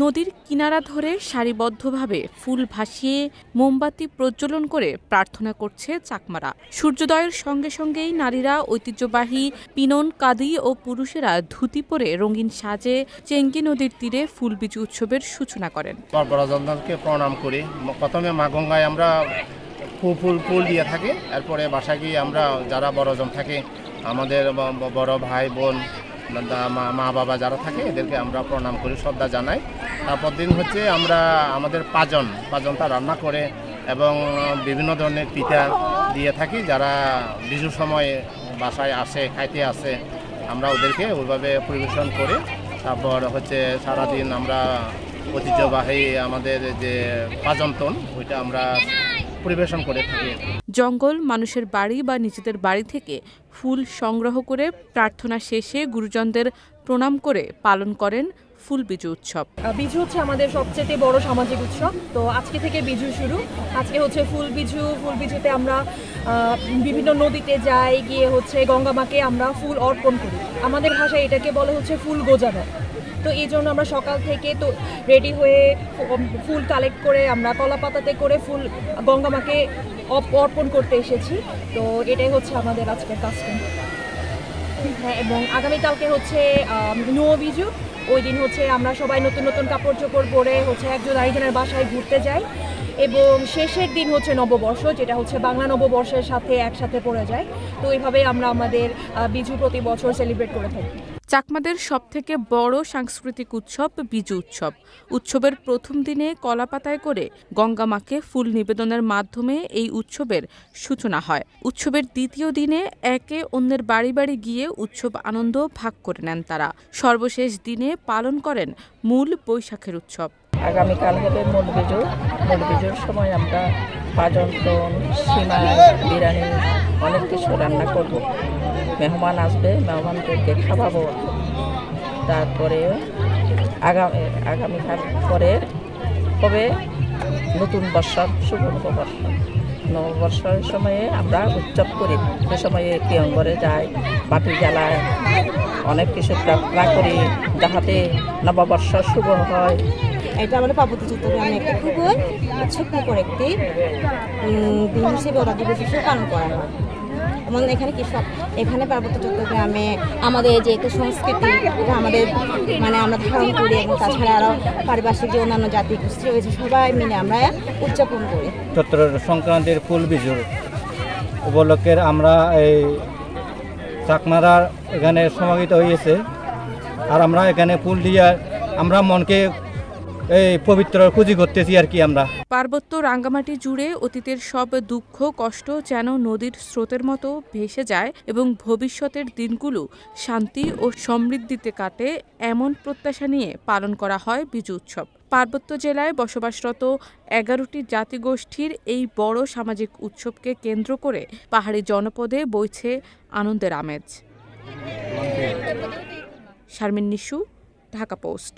নদীর কিনারা ধরে সারিবদ্ধভাবে ফুল ভাসিয়ে মোমবাতি প্রজ্বলন করে প্রার্থনা করছে চাকমারা। সূর্যোদয়ের সঙ্গে সঙ্গেই নারীরা ঐতিহ্যবাহী পিনন কাদি ও পুরুষেরা ধুতি পরে রঙিন সাজে চেঙ্গি নদীর তীরে ফুলবিজু উৎসবের সূচনা করেন। বড়জনকে প্রণাম করি। প্রথমে মা গঙ্গায় আমরা ফুল দিয়ে থাকি, এরপরে বাসা গিয়ে আমরা যারা বড়জন থাকে, আমাদের বড় ভাই বোন মা বাবা যারা থাকে এদেরকে আমরা প্রণাম করি, শ্রদ্ধা জানাই। তারপর দিন হচ্ছে আমরা আমাদের পাঁচনটা রান্না করে এবং বিভিন্ন ধরনের পিঠা দিয়ে থাকি। যারা বিজুর সময় বাসায় আসে, খাইতে আসে, আমরা ওদেরকে ওইভাবে পরিবেশন করে তারপর হচ্ছে সারাদিন আমরা ঐতিহ্যবাহী আমাদের যে পাঁচন্তন ওইটা আমরা পরিবেশন করে থাকি। জঙ্গল, মানুষের বাড়ি বা নিজেদের বাড়ি থেকে ফুল সংগ্রহ করে প্রার্থনা শেষে গুরুজনদের প্রণাম করে পালন করেন ফুলবিজু উৎসব। বিজু হচ্ছে আমাদের সবচেয়ে বড় সামাজিক উৎসব। তো আজকে থেকে বিজু শুরু। আজকে হচ্ছে ফুলবিজুতে আমরা বিভিন্ন নদীতে যাই, গিয়ে হচ্ছে গঙ্গা মাকে আমরা ফুল অর্পণ করি। আমাদের ভাষায় এটাকে বলে হচ্ছে ফুল গোজানো। তো এই জন্য আমরা সকাল থেকে তো রেডি হয়ে ফুল কালেক্ট করে আমরা কলা পাতাতে করে ফুল গঙ্গা মাকে অর্পণ করতে এসেছি। তো এটাই হচ্ছে আমাদের আজকের কাস্টম। হ্যাঁ, এবং আগামীকালকে হচ্ছে বিজু। ওই দিন হচ্ছে আমরা সবাই নতুন নতুন কাপড় চোপড় পরে হচ্ছে একজন আরেকজনের বাসায় ঘুরতে যাই, এবং শেষের দিন হচ্ছে নববর্ষ, যেটা হচ্ছে বাংলা নববর্ষের সাথে একসাথে পড়ে যায়। তো এইভাবেই আমরা আমাদের বিজু প্রতি বছর সেলিব্রেট করে থাকি। চাকমাদের সবথেকে বড় সাংস্কৃতিক উৎসব বিজু উৎসব। উৎসবের প্রথম দিনে কলাপাতায় করে গঙ্গা মাকে ফুল নিবেদনের মাধ্যমে এই উৎসবের সূচনা হয়। উৎসবের দ্বিতীয় দিনে একে অন্যের বাড়ি বাড়ি গিয়ে উৎসব আনন্দ ভাগ করে নেন তারা। সর্বশেষ দিনে পালন করেন মূল বৈশাখের উৎসব। আগামীকাল হবে মূল বিজু। মূল বিজুর সময় আমরা পাঁচন্তন, সিমাই, বিরিয়ানি অনেক কিছু রান্না করব। মেহমান আসবে, মেহমানদেরকে খাওয়াবো। তারপরে আগামীকাল পরে হবে নতুন বর্ষার শুভ নববর্ষ। নববর্ষের সময়ে আমরা উৎসব করি। সে সময়ে প্রিয়ঙ্গরে যাই, বাতি জ্বালায়, অনেক কিছু প্রার্থনা করি যাহাতে নববর্ষ শুভ হয়। এটা আমাদের পার্বত্য চট্টগ্রামে একটা খুব উৎসবমুখর একটি দিন হিসেবে ওরা দিবস হিসেবে পালন করা হয়। এবং এখানে পার্বত্য চট্টগ্রামে আমাদের যে একটা সংস্কৃতি, এটা আমাদের আমরা ধারণ করি, এবং তাছাড়া আরও পারিপার্শ্বিক যে অন্যান্য জাতি গোষ্ঠী রয়েছে সবাই মিলে আমরা উদযাপন করি। চৈত্র সংক্রান্তির ফুল বিজুর উপলক্ষে আমরা এই চাকমারা এখানে সমাগত হয়েছে, আর আমরা এখানে ফুল দিয়ে আমরা মনকে এই পবিত্র খুঁজি করতেছি আর কি। আমরা পার্বত্য রাঙ্গামাটি জুড়ে অতীতের সব দুঃখ কষ্ট যেন নদীর স্রোতের মতো ভেসে যায় এবং ভবিষ্যতের দিনগুলো শান্তি ও সমৃদ্ধিতে কাটে, এমন প্রত্যাশা নিয়ে পালন করা হয় বিজু উৎসব। পার্বত্য জেলায় বসবাসরত 11টি জাতিগোষ্ঠীর এই বড় সামাজিক উৎসবকে কেন্দ্র করে পাহাড়ি জনপদে বইছে আনন্দের আমেজ। শারমিন নিশু, ঢাকা পোস্ট।